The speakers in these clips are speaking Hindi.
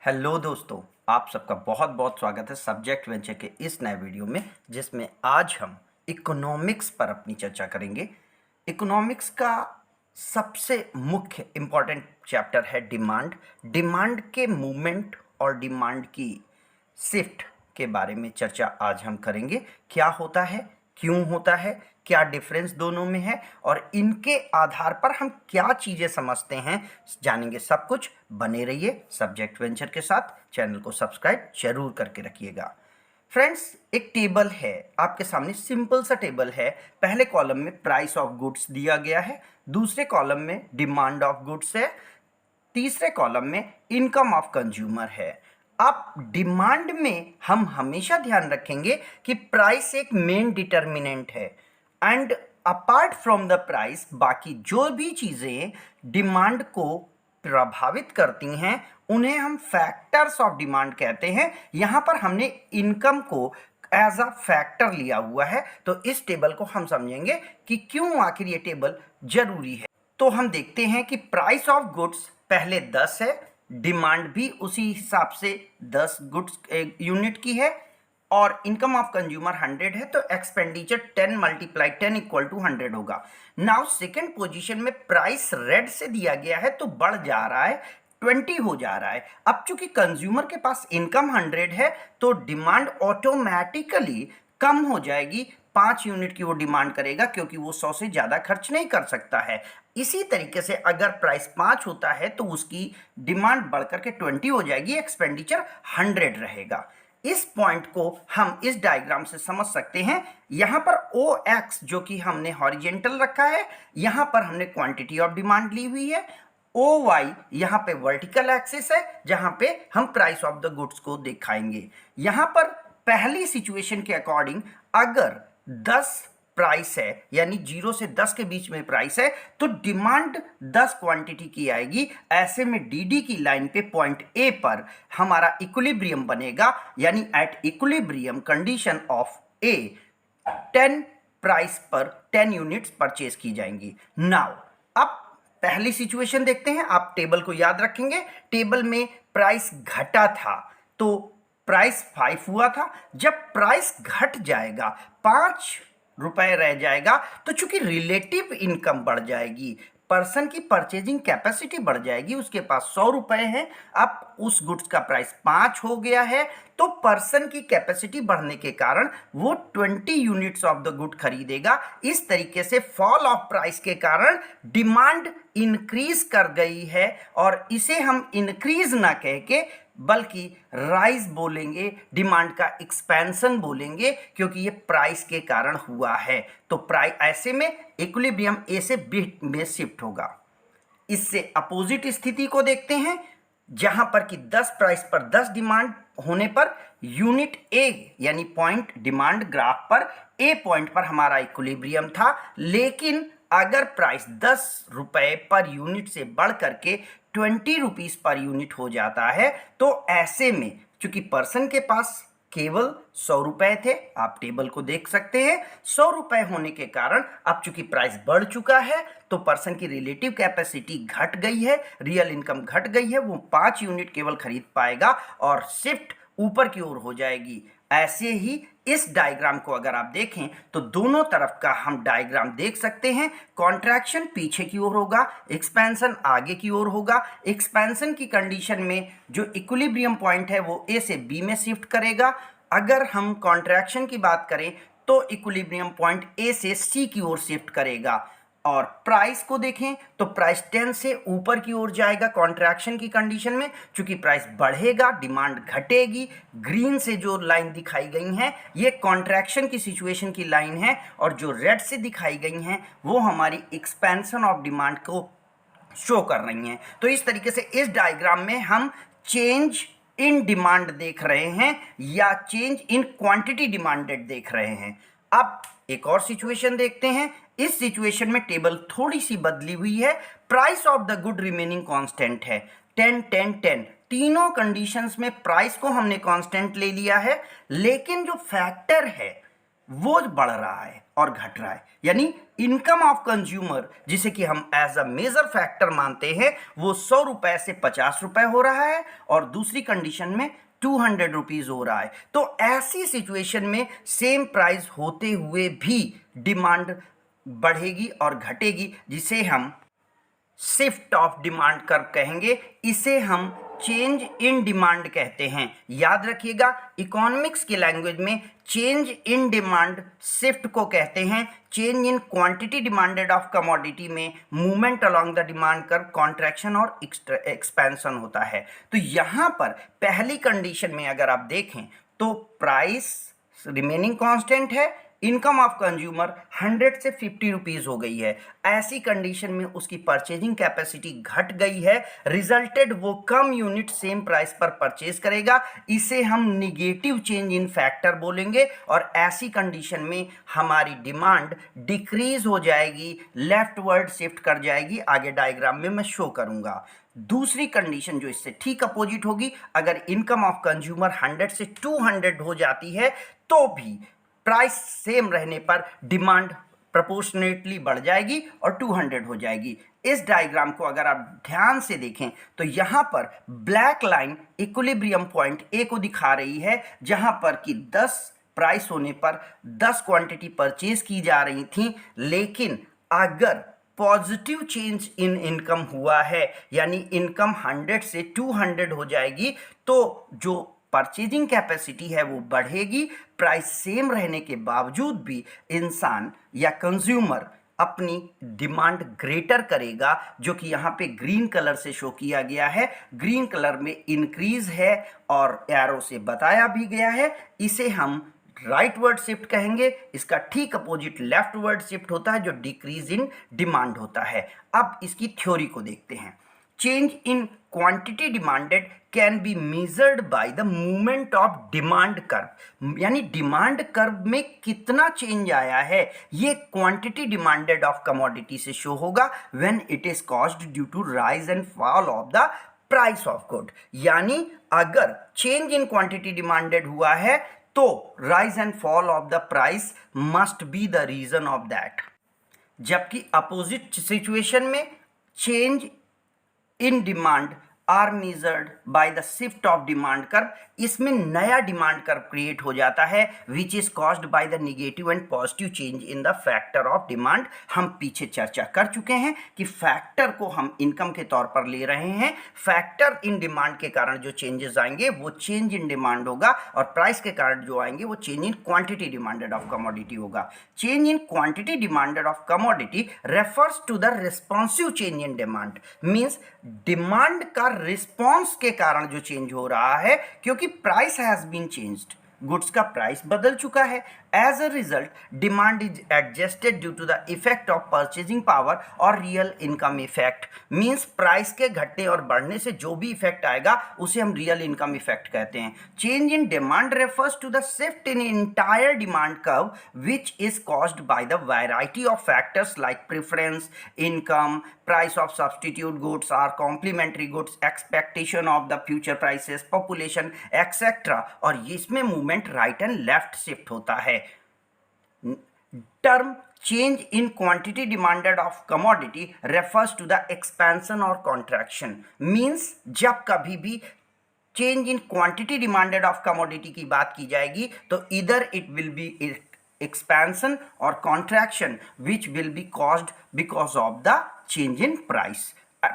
हेलो दोस्तों, आप सबका बहुत बहुत स्वागत है सब्जेक्ट वेंचर के इस नए वीडियो में, जिसमें आज हम इकोनॉमिक्स पर अपनी चर्चा करेंगे। इकोनॉमिक्स का सबसे मुख्य इम्पॉर्टेंट चैप्टर है डिमांड। डिमांड के मूवमेंट और डिमांड की शिफ्ट के बारे में चर्चा आज हम करेंगे। क्या होता है, क्यों होता है, क्या डिफरेंस दोनों में है और इनके आधार पर हम क्या चीज़ें समझते हैं, जानेंगे सब कुछ। बने रहिए सब्जेक्ट वेंचर के साथ। चैनल को सब्सक्राइब जरूर करके रखिएगा। फ्रेंड्स, एक टेबल है आपके सामने, सिंपल सा टेबल है। पहले कॉलम में प्राइस ऑफ गुड्स दिया गया है, दूसरे कॉलम में डिमांड ऑफ गुड्स है, तीसरे कॉलम में इनकम ऑफ कंज्यूमर है। अब डिमांड में हम हमेशा ध्यान रखेंगे कि प्राइस एक मेन डिटर्मिनेंट है and apart from the price बाकी जो भी चीज़ें डिमांड को प्रभावित करती हैं उन्हें हम फैक्टर्स ऑफ डिमांड कहते हैं। यहाँ पर हमने इनकम को एज अ फैक्टर लिया हुआ है, तो इस टेबल को हम समझेंगे कि क्यों आखिर ये टेबल जरूरी है। तो हम देखते हैं कि प्राइस ऑफ गुड्स पहले 10 है, डिमांड भी उसी हिसाब से 10 गुड्स यूनिट की है और इनकम ऑफ कंज्यूमर 100 है, तो एक्सपेंडिचर 10 मल्टीप्लाई 10 इक्वल टू 100 होगा। नाउ सेकेंड पोजीशन में प्राइस रेड से दिया गया है तो बढ़ जा रहा है, 20 हो जा रहा है। अब चूंकि कंज्यूमर के पास इनकम 100 है तो डिमांड ऑटोमेटिकली कम हो जाएगी, 5 यूनिट की वो डिमांड करेगा क्योंकि वो 100 से ज़्यादा खर्च नहीं कर सकता है। इसी तरीके से अगर प्राइस 5 होता है तो उसकी डिमांड बढ़कर के 20 हो जाएगी, एक्सपेंडिचर 100 रहेगा। इस पॉइंट को हम इस डायग्राम से समझ सकते हैं। यहां पर ओ एक्स जो कि हमने हॉरिजेंटल रखा है, यहां पर हमने क्वांटिटी ऑफ डिमांड ली हुई है। ओ वाई यहाँ पे वर्टिकल एक्सिस है जहां पे हम प्राइस ऑफ द गुड्स को दिखाएंगे। यहां पर पहली सिचुएशन के अकॉर्डिंग अगर 10 प्राइस है यानी 0 से 10 के बीच में प्राइस है तो डिमांड 10 क्वांटिटी की आएगी। ऐसे में डीडी की लाइन पे पॉइंट ए पर हमारा इक्विलिब्रियम बनेगा, यानी at equilibrium condition of A 10 price पर 10 यूनिट्स परचेज की जाएंगी। नाउ अब पहली सिचुएशन देखते हैं। आप टेबल को याद रखेंगे, टेबल में प्राइस घटा था तो प्राइस 5 हुआ था। जब प्राइस घट जाएगा, 5 रुपए रह जाएगा, तो चूंकि रिलेटिव इनकम बढ़ जाएगी, पर्सन की परचेजिंग कैपेसिटी बढ़ जाएगी, उसके पास 100 रुपए हैं, अब उस गुड्स का प्राइस 5 हो गया है, तो पर्सन की कैपेसिटी बढ़ने के कारण वो 20 यूनिट्स ऑफ द गुड खरीदेगा। इस तरीके से फॉल ऑफ प्राइस के कारण डिमांड इंक्रीज कर गई है और इसे हम इंक्रीज ना कह के बल्कि राइज बोलेंगे, डिमांड का एक्सपेंशन बोलेंगे, क्योंकि ये प्राइस के कारण हुआ है। तो प्राइस ऐसे में इक्विलिब्रियम ए से बी में शिफ्ट होगा। इससे अपोजिट स्थिति को देखते हैं, जहां पर कि 10 प्राइस पर 10 डिमांड होने पर यूनिट ए यानी पॉइंट डिमांड ग्राफ पर ए पॉइंट पर हमारा इक्विलिब्रियम था, लेकिन अगर प्राइस 10 रुपए पर यूनिट से बढ़ करके 20 रुपीज पर यूनिट हो जाता है तो ऐसे में चूंकि पर्सन के पास केवल 100 रुपए थे, आप टेबल को देख सकते हैं, 100 रुपए होने के कारण अब चूंकि प्राइस बढ़ चुका है तो पर्सन की रिलेटिव कैपेसिटी घट गई है, रियल इनकम घट गई है, वो 5 यूनिट केवल खरीद पाएगा और शिफ्ट ऊपर की ओर हो जाएगी। ऐसे ही इस डायग्राम को अगर आप देखें तो दोनों तरफ का हम डायग्राम देख सकते हैं। कॉन्ट्रैक्शन पीछे की ओर होगा, एक्सपेंशन आगे की ओर होगा। एक्सपेंशन की कंडीशन में जो इक्विलिब्रियम पॉइंट है वो ए से बी में शिफ्ट करेगा। अगर हम कॉन्ट्रैक्शन की बात करें तो इक्विलिब्रियम पॉइंट ए से सी की ओर शिफ्ट करेगा। और प्राइस को देखें तो प्राइस 10 से ऊपर की ओर जाएगा कॉन्ट्रैक्शन की कंडीशन में, क्योंकि प्राइस बढ़ेगा, डिमांड घटेगी। ग्रीन से जो लाइन दिखाई गई हैं ये कॉन्ट्रैक्शन की सिचुएशन की लाइन है और जो रेड से दिखाई गई हैं वो हमारी एक्सपेंशन ऑफ डिमांड को शो कर रही हैं। तो इस तरीके से इस डायग्राम में हम चेंज इन डिमांड देख रहे हैं या चेंज इन क्वांटिटी डिमांडेड देख रहे हैं। अब एक और सिचुएशन देखते हैं। इस सिचुएशन में टेबल थोड़ी सी बदली हुई है। Price of the good remaining constant है 10 10 10। तीनों कंडीशंस में प्राइस को हमने कांस्टेंट ले लिया है, लेकिन जो फैक्टर है वो बढ़ रहा है और घट रहा है। यानी इनकम ऑफ कंज्यूमर, जिसे कि हम एज अ मेजर फैक्टर मानते हैं, वो 100 रुपए से 50 रुपए हो रहा है और दूसरी कंडीशन में 200 रुपीज हो रहा है। तो ऐसी सिचुएशन में सेम प्राइस होते हुए भी डिमांड बढ़ेगी और घटेगी, जिसे हम शिफ्ट ऑफ डिमांड कर्व कहेंगे। इसे हम चेंज इन डिमांड कहते हैं। याद रखिएगा, इकोनॉमिक्स की लैंग्वेज में चेंज इन डिमांड शिफ्ट को कहते हैं। Change in quantity demanded of commodity में movement along the demand curve contraction और एक्सपेंशन होता है। तो यहां पर पहली कंडीशन में अगर आप देखें तो प्राइस रिमेनिंग कांस्टेंट है, इनकम ऑफ कंज्यूमर 100 से 50 रुपीज हो गई है। ऐसी कंडीशन में उसकी परचेजिंग कैपेसिटी घट गई है, रिजल्टेड वो कम यूनिट सेम प्राइस पर परचेज करेगा। इसे हम निगेटिव चेंज इन फैक्टर बोलेंगे और ऐसी कंडीशन में हमारी डिमांड डिक्रीज हो जाएगी, लेफ्टवर्ड शिफ्ट कर जाएगी। आगे डायग्राम में मैं शो करूंगा। दूसरी कंडीशन जो इससे ठीक अपोजिट होगी, अगर इनकम ऑफ कंज्यूमर 100 से 200 हो जाती है तो भी प्राइस सेम रहने पर डिमांड प्रोपोर्शनेटली बढ़ जाएगी और 200 हो जाएगी। इस डायग्राम को अगर आप ध्यान से देखें तो यहां पर black line equilibrium point A को दिखा रही है, जहां पर कि 10 प्राइस होने पर 10 क्वांटिटी परचेज की जा रही थी। लेकिन अगर पॉजिटिव चेंज इन इनकम हुआ है, यानी इनकम 100 से 200 हो जाएगी, तो जो परचेजिंग कैपेसिटी है वो बढ़ेगी। प्राइस सेम रहने के बावजूद भी इंसान या कंज्यूमर अपनी डिमांड ग्रेटर करेगा, जो कि यहाँ पे ग्रीन कलर से शो किया गया है। ग्रीन कलर में इंक्रीज है और एरो से बताया भी गया है। इसे हम राइटवर्ड शिफ्ट कहेंगे। इसका ठीक अपोजिट लेफ्टवर्ड शिफ्ट होता है, जो डिक्रीज इन डिमांड होता है। अब इसकी थ्योरी को देखते हैं। Change in quantity demanded can be measured by the movement of demand curve, यानी डिमांड कर्व में कितना चेंज आया है ये क्वांटिटी डिमांडेड ऑफ कमोडिटी से शो होगा when it is caused due to rise and fall of the price of good. यानी अगर चेंज इन क्वांटिटी डिमांडेड हुआ है तो rise and fall of the price must be the reason of that. जबकि अपोजिट सिचुएशन में change in demand are measured by the shift of demand curve, इसमें नया डिमांड कर्व क्रिएट हो जाता है which is caused by the negative and positive change in the factor of demand. हम पीछे चर्चा कर चुके हैं कि फैक्टर को हम इनकम के तौर पर ले रहे हैं। फैक्टर इन डिमांड के कारण जो चेंजेस आएंगे वो चेंज इन डिमांड होगा और प्राइस के कारण जो आएंगे वो change in quantity demanded of commodity होगा। Change in quantity demanded of commodity refers to the responsive change in demand, means demand का रिस्पॉन्स के कारण जो चेंज हो रहा है, क्योंकि price has been changed, goods का प्राइस बदल चुका है। As a result demand is adjusted due to the effect of purchasing power और real income effect, means price के घटने और बढ़ने से जो भी इफेक्ट आएगा उसे हम रियल इनकम इफेक्ट कहते हैं। Change in demand refers to the shift in entire demand curve which is caused by the variety of factors like preference, income, price of substitute goods or complementary goods, expectation of the future prices, population, etc. और इसमें movement right and left shift होता है। Term change in quantity demanded of commodity refers to the expansion or contraction, means जब कभी भी change in quantity demanded of commodity की बात की जाएगी तो इधर it will be expansion or contraction which will be caused because of the change in price,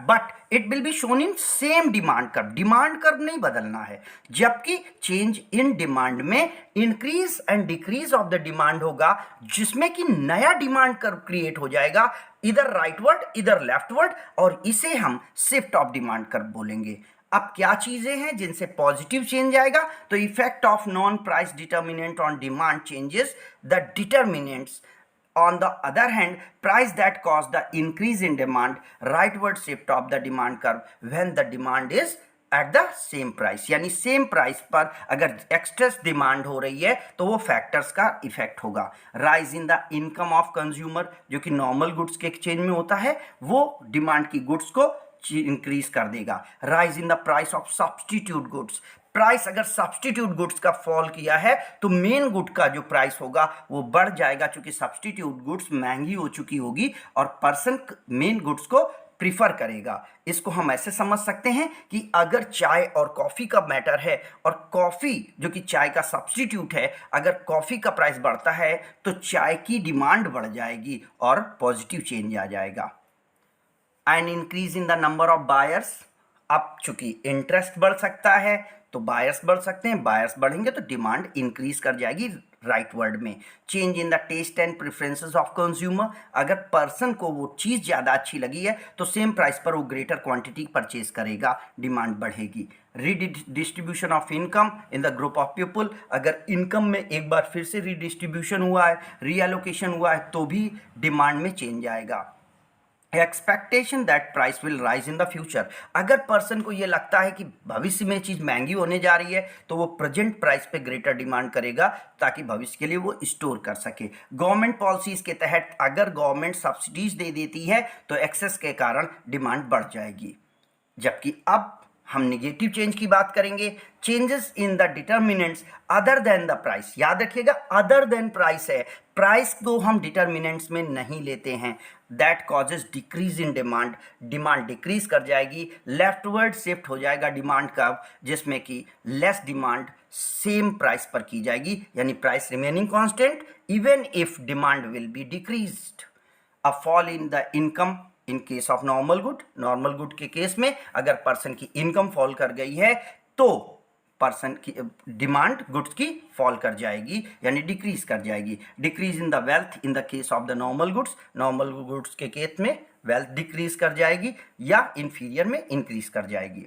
but it will be shown in same demand curve. Demand curve नहीं बदलना है, जबकि चेंज इन डिमांड में increase and decrease of the demand होगा, जिसमें कि नया डिमांड कर्व क्रिएट हो जाएगा, इधर राइटवर्ड इधर लेफ्टवर्ड, और इसे हम शिफ्ट ऑफ डिमांड कर्व बोलेंगे। अब क्या चीजें हैं जिनसे पॉजिटिव चेंज आएगा, तो effect of non price determinant on demand changes the determinants. On the other hand, price that cause the increase in demand, rightward shift of the demand curve when the demand is at the same price, यानी सेम प्राइस पर अगर एक्स्ट्रेस डिमांड हो रही है तो वो फैक्टर्स का इफेक्ट होगा। Rise in the income of consumer, जो कि नॉर्मल गुड्स के एक्सचेंज में होता है, वो डिमांड की गुड्स को इंक्रीज कर देगा। Rise in the price of substitute goods, price अगर सब्स्टिट्यूट गुड्स का फॉल किया है तो मेन गुड का जो प्राइस होगा वो बढ़ जाएगा, क्योंकि सब्स्टिट्यूट गुड्स महंगी हो चुकी होगी और पर्सन मेन गुड्स को प्रीफर करेगा। इसको हम ऐसे समझ सकते हैं कि अगर चाय और कॉफी का मैटर है और कॉफी जो कि चाय का सब्स्टिट्यूट है, अगर कॉफी का प्राइस बढ़ता है तो चाय की डिमांड बढ़ जाएगी और पॉजिटिव चेंज आ जाएगा। And increase in the number of buyers, अब चूंकि इंटरेस्ट बढ़ सकता है तो बायर्स बढ़ सकते हैं, बायर्स बढ़ेंगे तो डिमांड इंक्रीज कर जाएगी। राइट वर्ड में change in the taste and preferences of consumer, अगर पर्सन को वो चीज़ ज़्यादा अच्छी लगी है तो सेम प्राइस पर वो ग्रेटर क्वांटिटी परचेज करेगा, डिमांड बढ़ेगी। Redistribution of income in the group of people, अगर इनकम में एक बार फिर से रीडिस्ट्रीब्यूशन हुआ है, रीएलोकेशन हुआ है तो भी डिमांड में चेंज आएगा। Expectation that price will rise in the future, अगर पर्सन को ये लगता है कि भविष्य में चीज़ महंगी होने जा रही है तो वो प्रेजेंट प्राइस पे ग्रेटर डिमांड करेगा ताकि भविष्य के लिए वो स्टोर कर सके। गवर्नमेंट पॉलिसीज के तहत अगर गवर्नमेंट सब्सिडीज दे देती है तो एक्सेस के कारण डिमांड बढ़ जाएगी। जबकि अब हम निगेटिव चेंज की बात करेंगे, changes in the determinants other than the price, याद रखिएगा अदर देन प्राइस है, प्राइस को हम डिटर्मिनेंट्स में नहीं लेते हैं। That causes decrease in demand, demand decrease कर जाएगी, लेफ्टवर्ड शिफ्ट हो जाएगा डिमांड का, जिसमें कि लेस डिमांड सेम प्राइस पर की जाएगी, यानी price remaining constant even if demand will be decreased. A fall in the income in case of normal good, normal good के केस में अगर पर्सन की इनकम फॉल कर गई है तो पर्सन की डिमांड गुड्स की फॉल कर जाएगी, यानी डिक्रीज कर जाएगी। Decrease in the wealth in the case of the normal goods, normal goods के केस में वेल्थ डिक्रीज कर जाएगी या इंफीरियर में इंक्रीज कर जाएगी।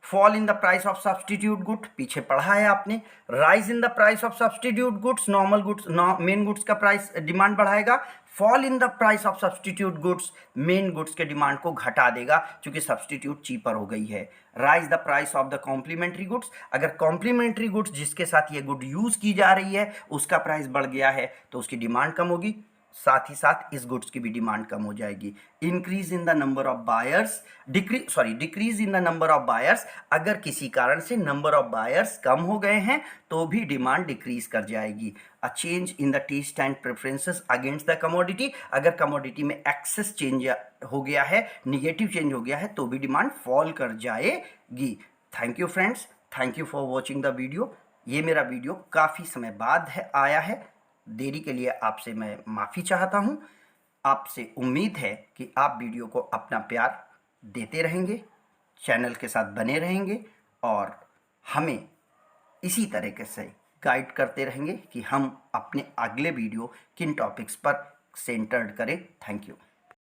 Fall in the price of substitute good, पीछे पढ़ा है आपने, rise in the price of substitute goods, normal goods main goods का प्राइस डिमांड बढ़ाएगा, fall in the price of substitute goods main goods के डिमांड को घटा देगा क्योंकि सब्स्टिट्यूट चीपर हो गई है। Rise the price of the complementary goods, अगर कॉम्प्लीमेंट्री गुड्स जिसके साथ ये गुड यूज की जा रही है उसका प्राइस बढ़ गया है तो उसकी डिमांड कम होगी, साथ ही साथ इस गुड्स की भी डिमांड कम हो जाएगी। Increase in the number of buyers, decrease in the number of buyers, अगर किसी कारण से नंबर ऑफ बायर्स कम हो गए हैं तो भी डिमांड डिक्रीज कर जाएगी। A change in the taste and preferences against the commodity, अगर कमोडिटी में एक्सेस चेंज हो गया है, निगेटिव चेंज हो गया है तो भी डिमांड फॉल कर जाएगी। Thank you friends, thank you for watching the video. ये मेरा वीडियो काफ़ी समय बाद आया है, देरी के लिए आपसे मैं माफ़ी चाहता हूँ। आपसे उम्मीद है कि आप वीडियो को अपना प्यार देते रहेंगे, चैनल के साथ बने रहेंगे और हमें इसी तरीके से गाइड करते रहेंगे कि हम अपने अगले वीडियो किन टॉपिक्स पर सेंटर्ड करें। Thank you.